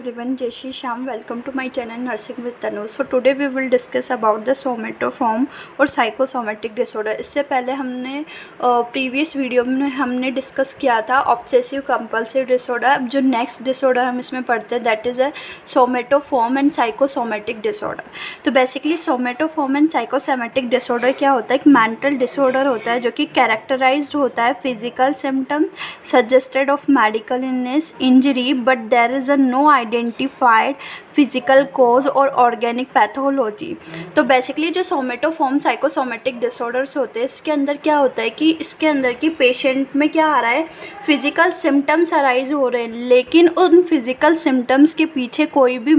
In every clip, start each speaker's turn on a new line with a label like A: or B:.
A: everyone, Jai Shri Shyam. Welcome to my channel Nursing with Tanu. So today we will discuss about the somatoform और psychosomatic disorder. इससे पहले हमने previous video में हमने discuss किया था ऑब्सेसिव कंपल्सिव डिसऑर्डर. अब जो नेक्स्ट डिसऑर्डर हम इसमें पढ़ते हैं that is a somatoform and psychosomatic disorder. तो basically somatoform and psychosomatic disorder क्या होता है? एक मेंटल डिसऑर्डर होता है जो कि कैरेक्टराइज्ड होता है physical symptom suggested of medical illness injury but there is a no identified physical cause और ऑर्गेनिक पैथोलॉजी. तो बेसिकली जो सोमेटोफॉर्म साइकोसोमेटिक डिसऑर्डर्स होते हैं इसके अंदर क्या होता है कि इसके अंदर की पेशेंट में क्या आ रहा है, फिजिकल सिम्टम्स अराइज हो रहे हैं लेकिन उन फिजिकल सिम्टम्स के पीछे कोई भी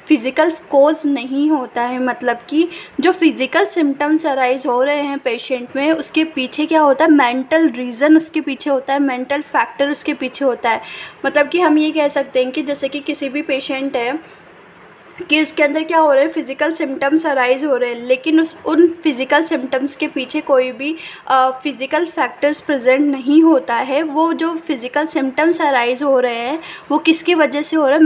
A: फिजिकल कोज नहीं होता है. मतलब कि जो फिजिकल सिम्टम्स अराइज हो रहे हैं पेशेंट में उसके पीछे क्या होता है, मेंटल रीज़न उसके पीछे होता है, मेंटल फैक्टर उसके पीछे होता है. मतलब कि हम ये कह सकते हैं कि जैसे कि किसी भी पेशेंट है कि उसके अंदर क्या हो रहा है, फिज़िकल सिम्टम्स अराइज हो रहे हैं लेकिन उन फिज़िकल सिम्टम्स के पीछे कोई भी फिज़िकल फैक्टर्स प्रेजेंट नहीं होता है. वो जो फिज़िकल सिम्टम्स अराइज हो रहे हैं वो किसकी वजह से हो रहा है,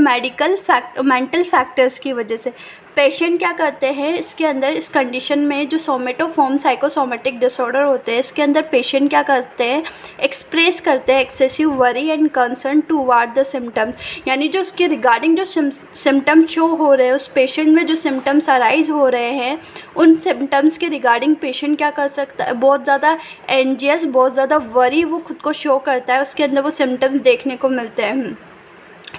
A: मेंटल फैक्टर्स की वजह से. पेशेंट क्या करते हैं इसके अंदर, इस कंडीशन में जो सोमेटोफॉर्म साइकोसोमेटिक डिसऑर्डर होते हैं इसके अंदर पेशेंट क्या करते हैं, एक्सप्रेस करते हैं excessive worry and concern toward the symptoms. यानी जो उसके रिगार्डिंग जो सिम्टम्स शो हो रहे हैं, उस पेशेंट में जो सिम्टम्स अराइज हो रहे हैं उन सिम्टम्स के रिगार्डिंग पेशेंट क्या कर सकता है, बहुत ज़्यादा एंजियस, बहुत ज़्यादा वरी वो खुद को शो करता है, उसके अंदर वो सिम्टम्स देखने को मिलते हैं.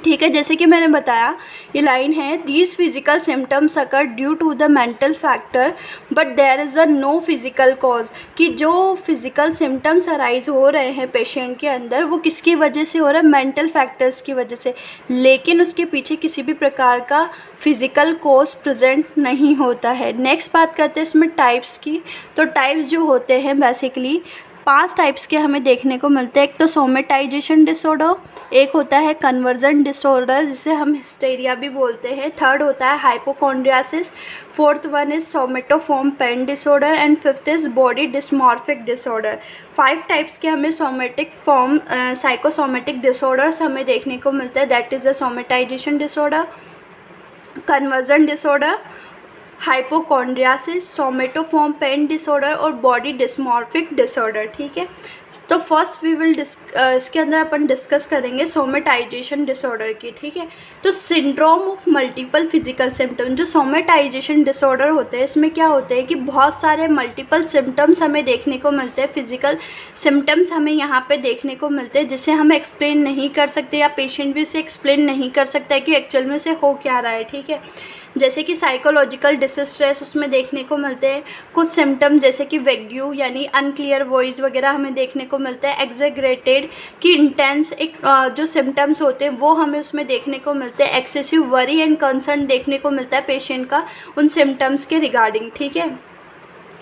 A: ठीक है, जैसे कि मैंने बताया ये लाइन है, these physical symptoms occur due to the mental factor but there is a no physical cause. कि जो फिजिकल सिम्टम्स अराइज हो रहे हैं पेशेंट के अंदर वो किसकी वजह से हो रहा है, मेंटल फैक्टर्स की वजह से, लेकिन उसके पीछे किसी भी प्रकार का फिजिकल कॉज प्रेजेंट नहीं होता है. नेक्स्ट बात करते हैं इसमें टाइप्स की. तो टाइप्स जो होते हैं बेसिकली 5 टाइप्स के हमें देखने को मिलते हैं. एक तो सोमेटाइजेशन डिसऑर्डर, एक होता है कन्वर्जन डिसऑर्डर जिसे हम हिस्टेरिया भी बोलते हैं, थर्ड होता है hypochondriasis, fourth one is somatoform pain disorder and fifth is body dysmorphic disorder. 5 types के हमें सोमेटिक फॉर्म साइकोसोमेटिक डिसऑर्डर्स हमें देखने को मिलते हैं. That is a somatisation disorder, conversion disorder, hypochondriasis, somatoform pain disorder और बॉडी डिस्मॉर्फिक डिसऑर्डर. ठीक है, तो फर्स्ट वी विल इसके अंदर अपन डिस्कस करेंगे सोमेटाइजेशन डिसऑर्डर की. ठीक है, तो syndrome of multiple physical symptom. जो सोमेटाइजेशन डिसऑर्डर होते हैं इसमें क्या होते हैं कि बहुत सारे मल्टीपल सिम्टम्स हमें देखने को मिलते हैं, फिजिकल सिम्टम्स हमें यहाँ पे देखने को मिलते हैं जिसे हम एक्सप्लेन नहीं कर सकते या पेशेंट भी उसे एक्सप्लेन नहीं कर सकता है कि एक्चुअल में उसे हो क्या रहा है. ठीक है, जैसे कि साइकोलॉजिकल डिस्ट्रेस उसमें देखने को मिलते हैं. कुछ सिम्टम जैसे कि वेग्यू यानी अनक्लियर वॉइस वगैरह हमें देखने को मिलता है. एग्जेग्रेटेड कि इंटेंस एक जो सिम्टम्स होते हैं वो हमें उसमें देखने को मिलते हैं. एक्सेसिव वरी एंड कंसर्न देखने को मिलता है पेशेंट का उन सिम्टम्स के रिगार्डिंग. ठीक है,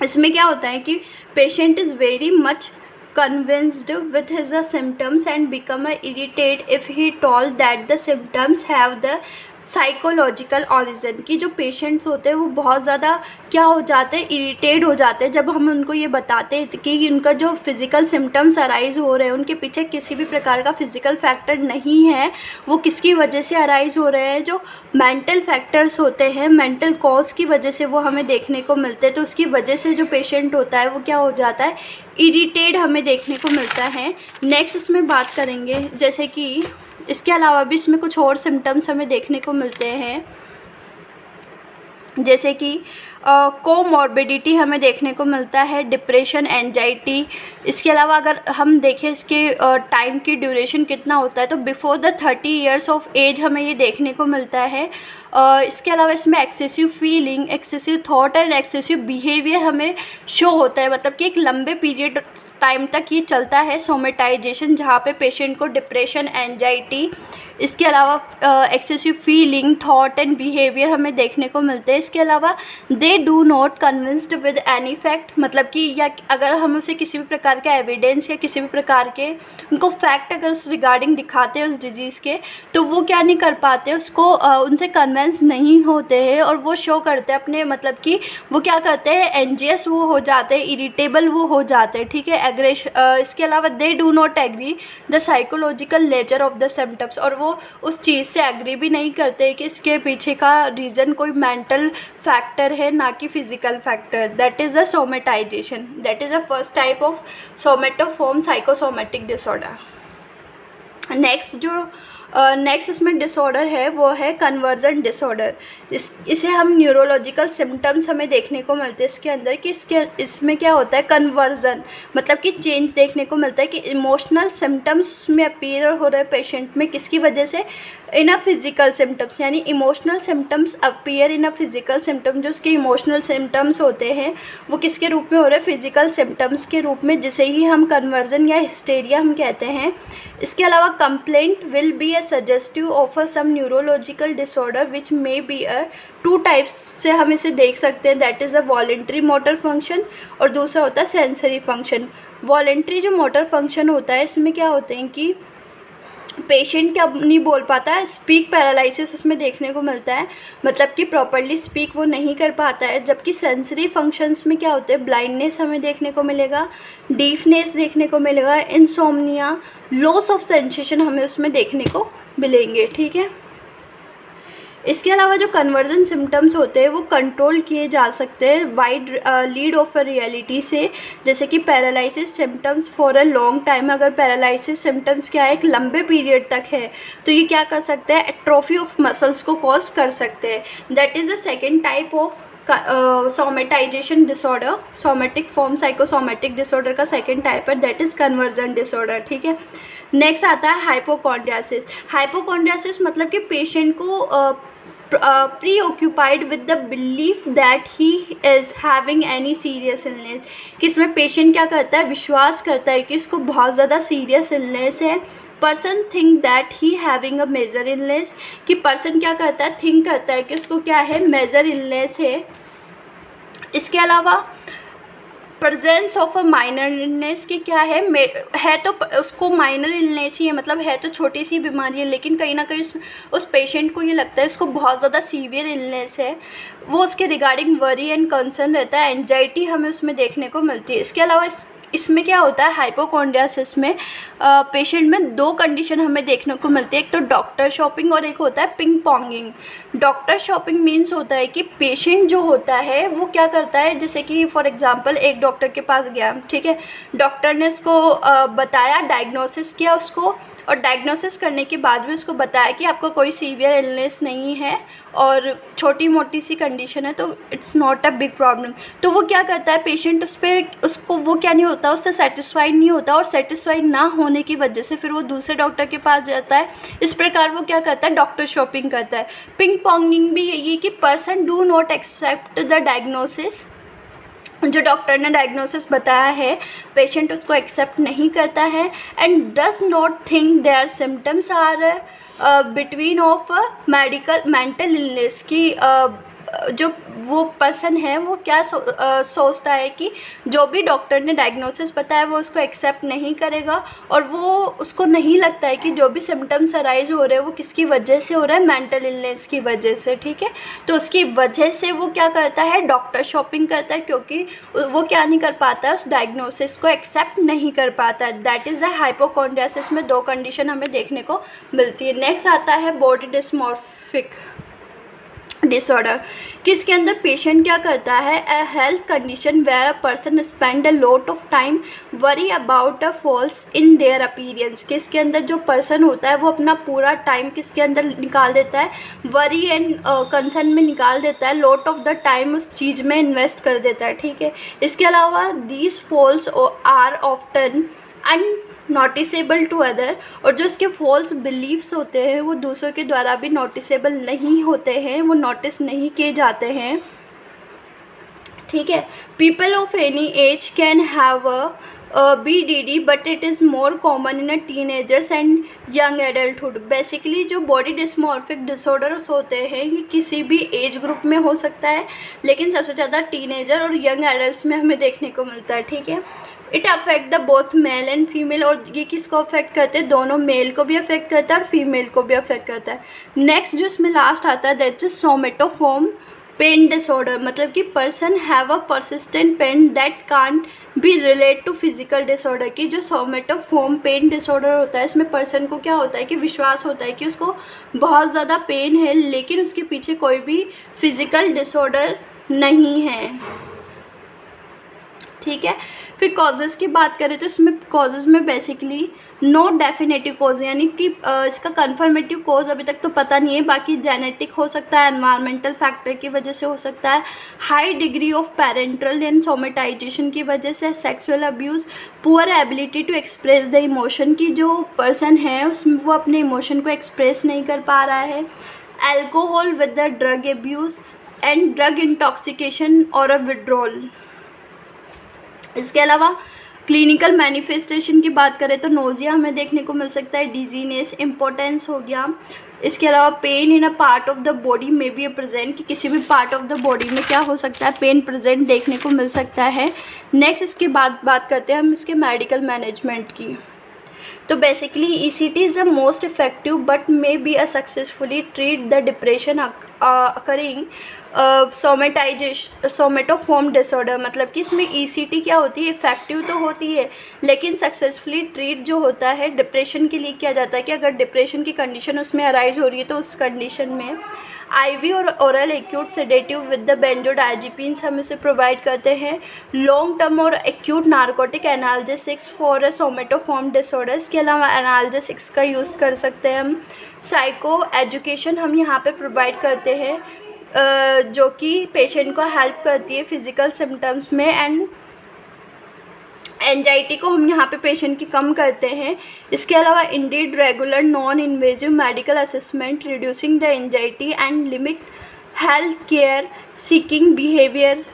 A: इसमें क्या होता है कि patient is very much convinced with his symptoms and become irritated if he told that the symptoms have the psychological origin. की जो पेशेंट्स होते हैं वो बहुत ज़्यादा क्या हो जाते हैं, इरिटेट हो जाते हैं जब हम उनको ये बताते हैं कि उनका जो फिज़िकल सिम्टम्स अराइज हो रहे हैं उनके पीछे किसी भी प्रकार का फिज़िकल फैक्टर नहीं है, वो किसकी वजह से अराइज हो रहे हैं, जो मेंटल फैक्टर्स होते हैं, मेंटल कॉज की वजह से वो हमें देखने को मिलते हैं. तो उसकी वजह से जो पेशेंट होता है वो क्या हो जाता है, इरिटेट हमें देखने को मिलता है. नेक्स्ट इसमें बात करेंगे जैसे कि इसके अलावा भी इसमें कुछ और सिम्टम्स हमें देखने को मिलते हैं जैसे कि कोमॉर्बिडिटी हमें देखने को मिलता है, डिप्रेशन, एंजाइटी. इसके अलावा अगर हम देखें इसके टाइम की ड्यूरेशन कितना होता है तो before the 30 years of age हमें ये देखने को मिलता है. इसके अलावा इसमें excessive feeling, excessive thought and excessive behaviour हमें शो होता है. मतलब कि एक लंबे पीरियड टाइम तक ये चलता है सोमेटाइजेशन जहाँ पे पेशेंट को डिप्रेशन, एंजाइटी, इसके अलावा excessive feeling, thought and behaviour हमें देखने को मिलते हैं. इसके अलावा they do not convinced with any fact. मतलब कि या अगर हम उसे किसी भी प्रकार का एविडेंस या किसी भी प्रकार के उनको फैक्ट अगर उस रिगार्डिंग दिखाते हैं उस डिजीज़ के तो वो क्या नहीं कर पाते, उसको उनसे कन्विंस नहीं होते हैं और वो शो करते हैं अपने, मतलब कि वो क्या करते हैं, एंजियस वो हो जाते हैं, इरिटेबल वो हो जाते हैं. ठीक है, इसके अलावा they do not agree the psychological nature of the symptoms, और वो उस चीज़ से एग्री भी नहीं करते कि इसके पीछे का रीज़न कोई मेंटल फैक्टर है ना कि physical factor. That is a somatisation, that is a first type of somatoform psychosomatic disorder. Next इसमें डिसऑर्डर है वो है कन्वर्जन डिसऑर्डर। इसे हम न्यूरोलॉजिकल सिम्टम्स हमें देखने को मिलते हैं इसके अंदर कि इसमें क्या होता है, कन्वर्जन मतलब कि चेंज देखने को मिलता है कि इमोशनल सिम्टम्स उसमें अपीयर हो रहे हैं पेशेंट में, किसकी वजह से, इन अ फिजिकल सिम्टम्स, यानी emotional symptoms appear in a physical symptom. जो उसके इमोशनल सिम्टम्स होते हैं वो किसके रूप में हो रहे हैं, फिजिकल सिम्टम्स के रूप में, जिसे ही हम कन्वर्जन या हिस्टेरिया हम कहते हैं। इसके अलावा complaint will be a suggestive of a some neurological disorder which may be a two types से हम इसे देख सकते हैं, that is a voluntary motor function और दूसरा होता है सेंसरी फंक्शन। वॉलेंट्री जो मोटर फंक्शन होता है इसमें क्या होते हैं कि पेशेंट क्या नहीं बोल पाता है, स्पीक पैरालिसिस उसमें देखने को मिलता है, मतलब कि प्रॉपर्ली स्पीक वो नहीं कर पाता है। जबकि सेंसरी फंक्शंस में क्या होते हैं, ब्लाइंडनेस हमें देखने को मिलेगा, डीफनेस देखने को मिलेगा, इंसोम्निया, लॉस ऑफ सेंसेशन हमें उसमें देखने को मिलेंगे। ठीक है, इसके अलावा जो कन्वर्जन सिम्टम्स होते हैं वो कंट्रोल किए जा सकते हैं wide lead of a reality से, जैसे कि paralysis symptoms for a long time. अगर पैरालिसिस सिम्टम्स क्या है, एक लंबे पीरियड तक है, तो ये क्या कर सकते हैं, एट्रोफी ऑफ मसल्स को कॉज कर सकते हैं। That is the second type of somatisation disorder, somatic form psychosomatic disorder का सेकेंड टाइप है, दैट इज़ कन्वर्जन डिसऑर्डर। ठीक है, नेक्स्ट आता है हाइपोकॉन्ड्रियासिस। हाइपोकॉन्ड्रियासिस मतलब कि पेशेंट को preoccupied with the belief that he is having any serious illness, कि इसमें पेशेंट क्या करता है, विश्वास करता है कि इसको बहुत ज़्यादा सीरियस इलनेस है। Person think that he having a major illness, कि पर्सन क्या करता है, थिंक करता है कि उसको क्या है, मेजर इलनेस है। इसके अलावा presence of a minor illness की क्या है तो उसको माइनर इलनेस ही है, मतलब है तो छोटी सी बीमारी है, लेकिन कहीं ना कहीं उस पेशेंट को ये लगता है इसको बहुत ज़्यादा सीवियर इलनेस है, वो उसके रिगार्डिंग वरी एंड कंसर्न रहता है, एंजाइटी हमें उसमें देखने को मिलती है। इसके अलावा इसमें क्या होता है, हाइपोकॉन्ड्रियासिस में पेशेंट में दो कंडीशन हमें देखने को मिलती है, एक तो डॉक्टर शॉपिंग और एक होता है पिंग पोंगिंग। डॉक्टर शॉपिंग मीन्स होता है कि पेशेंट जो होता है वो क्या करता है, जैसे कि फॉर एग्जांपल एक डॉक्टर के पास गया, ठीक है, डॉक्टर ने उसको बताया, डायग्नोसिस किया उसको, और डायग्नोसिस करने के बाद भी उसको बताया कि आपको कोई सीवियर इलनेस नहीं है और छोटी मोटी सी कंडीशन है, तो it's not a big problem. तो वो क्या करता है, पेशेंट उसको वो क्या नहीं होता, उससे सेटिस्फाइड नहीं होता, और सेटिस्फाइड ना होने की वजह से फिर वो दूसरे डॉक्टर के पास जाता है। इस प्रकार वो क्या करता है, डॉक्टर शॉपिंग करता है। पिंग पोंगिंग भी यही है कि person do not accept the diagnosis, जो डॉक्टर ने डायग्नोसिस बताया है पेशेंट उसको एक्सेप्ट नहीं करता है, and does not think their symptoms are between of mental illness, की जो वो पर्सन है वो क्या सोचता है कि जो भी डॉक्टर ने डायग्नोसिस बताया वो उसको एक्सेप्ट नहीं करेगा, और वो उसको नहीं लगता है कि जो भी सिम्टम्स अराइज हो रहे हैं वो किसकी वजह से हो रहा है, मेंटल इलनेस की वजह से। ठीक है, तो उसकी वजह से वो क्या करता है, डॉक्टर शॉपिंग करता है, क्योंकि वो क्या नहीं कर पाता है, उस डायग्नोसिस को एक्सेप्ट नहीं कर पाता है। दैट इज़ द हाइपोकॉन्ड्रियासिस में दो कंडीशन हमें देखने को मिलती है। नेक्स्ट आता है बॉडी डिस्मॉर्फिक डिसऑर्डर, किसके अंदर पेशेंट क्या करता है, a health condition where a person spend a lot of time worry about a flaws in their appearance, किसके अंदर जो पर्सन होता है वो अपना पूरा टाइम किसके अंदर निकाल देता है, वरी एंड कंसर्न में निकाल देता है, लॉट ऑफ द टाइम उस चीज़ में इन्वेस्ट कर देता है। ठीक है, इसके अलावा these flaws are often noticeable to other, और जो उसके फॉल्स बिलीव्स होते हैं वो दूसरों के द्वारा भी नोटिसेबल नहीं होते हैं, वो नोटिस नहीं किए जाते हैं। ठीक है, people of any as can have a BDD but it is more common in a teenagers and young adulthood. Basically जो बॉडी डिस्मॉर्फिक डिसऑर्डर्स होते हैं ये किसी भी एज ग्रुप में हो सकता है, लेकिन सबसे ज़्यादा टीनेजर और यंग एडल्ट्स में हमें देखने को मिलता है। ठीक है, it affect the both male and female, और ये किसको अफेक्ट करते हैं, दोनों मेल को भी अफेक्ट करता है और फीमेल को भी अफेक्ट करता है। नेक्स्ट जो इसमें लास्ट आता है that is somatoform pain disorder मतलब कि person have a persistent pain that can't be relate to physical disorder. की जो सोमेटोफॉर्म पेन डिसऑर्डर होता है इसमें पर्सन को क्या होता है कि विश्वास होता है कि उसको बहुत ज़्यादा पेन है, लेकिन उसके पीछे कोई भी फिजिकल डिसऑर्डर नहीं है। ठीक है। फिर कॉजेज़ की बात करें तो इसमें कॉजेज़ में बेसिकली नो डेफिनेटिव कॉज, यानी कि इसका कन्फर्मेटिव कॉज अभी तक तो पता नहीं है। बाकी जेनेटिक हो सकता है, एनवायरमेंटल फैक्टर की वजह से हो सकता है, high degree of parental and somatization की वजह से, sexual abuse, poor ability to express the emotion की जो पर्सन है उसमें वो अपने इमोशन को एक्सप्रेस नहीं कर पा रहा है, alcohol with the drug abuse and drug intoxication और अ विड्रॉल। इसके अलावा क्लिनिकल मैनिफेस्टेशन की बात करें तो नोज़िया हमें देखने को मिल सकता है, डिजीनेस, इम्पोर्टेंस हो गया। इसके अलावा pain in a part of the body में भी प्रेजेंट, कि किसी भी पार्ट ऑफ द बॉडी में क्या हो सकता है, पेन प्रेजेंट देखने को मिल सकता है। नेक्स्ट इसके बाद बात करते हैं हम इसके मेडिकल मैनेजमेंट की। तो basically ECT is the most effective but may be a successfully treat the depression occurring somatoform disorder. मतलब कि इसमें ECT क्या होती है, इफेक्टिव तो होती है लेकिन सक्सेसफुली ट्रीट जो होता है डिप्रेशन के लिए किया जाता है कि अगर डिप्रेशन की कंडीशन उसमें अराइज हो रही है तो उस कंडीशन में IV और oral acute sedative with the benzodiazepines हम इसे प्रोवाइड करते हैं। लॉन्ग टर्म और acute narcotic analgesics for a somatoform disorders के अलावा एनाल्जेसिक्स का यूज़ कर सकते हैं हम। साइको एजुकेशन हम यहाँ पे प्रोवाइड करते हैं जो कि पेशेंट को हेल्प करती है फिज़िकल सिम्टम्स में, एंड एंजाइटी को हम यहाँ पे पेशेंट की कम करते हैं। इसके अलावा Indeed regular non invasive medical assessment reducing the anxiety and limit health care seeking behaviour.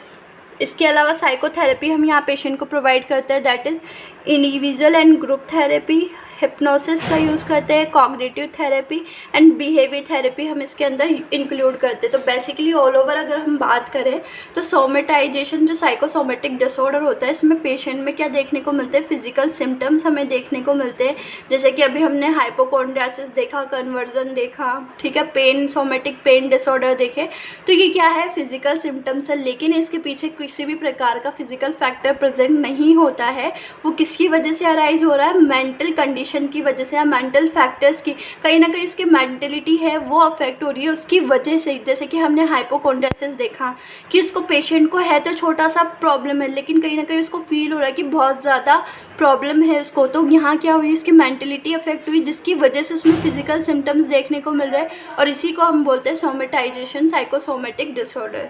A: इसके अलावा साइकोथेरेपी हम यहाँ पेशेंट को प्रोवाइड करते हैं, that is individual and group therapy. Hypnosis का यूज़ करते हैं, cognitive therapy and behaviour therapy हम इसके अंदर इंक्लूड करते हैं। तो बेसिकली ऑल ओवर अगर हम बात करें तो सोमेटाइजेशन जो साइकोसोमेटिक डिसऑर्डर होता है इसमें पेशेंट में क्या देखने को मिलते हैं, फिजिकल सिम्टम्स हमें देखने को मिलते हैं। जैसे कि अभी हमने हाइपोकोंड्रियासिस देखा, कन्वर्जन देखा, ठीक है, पेन, सोमेटिक पेन डिसऑर्डर देखे। तो ये क्या है, फिजिकल सिम्टम्स है, लेकिन इसके पीछे किसी भी प्रकार का फिजिकल फैक्टर प्रेजेंट नहीं होता है। वो किसकी वजह से अराइज हो रहा है, मेंटल कंडीशन की वजह से या मेंटल फैक्टर्स की कहीं ना कहीं उसकी मेंटलिटी है वो अफेक्ट हो रही है उसकी वजह से। जैसे कि हमने हाइपोकोंड्रियासिस देखा कि उसको पेशेंट को है तो छोटा सा प्रॉब्लम है लेकिन कहीं ना कहीं उसको फील हो रहा है कि बहुत ज़्यादा प्रॉब्लम है उसको। तो यहाँ क्या हुई, उसकी मेंटलिटी अफेक्ट हुई जिसकी वजह से उसमें फिजिकल सिम्टम्स देखने को मिल रहे हैं और इसी को हम बोलते हैं सोमेटाइजेशन साइकोसोमेटिक डिसऑर्डर।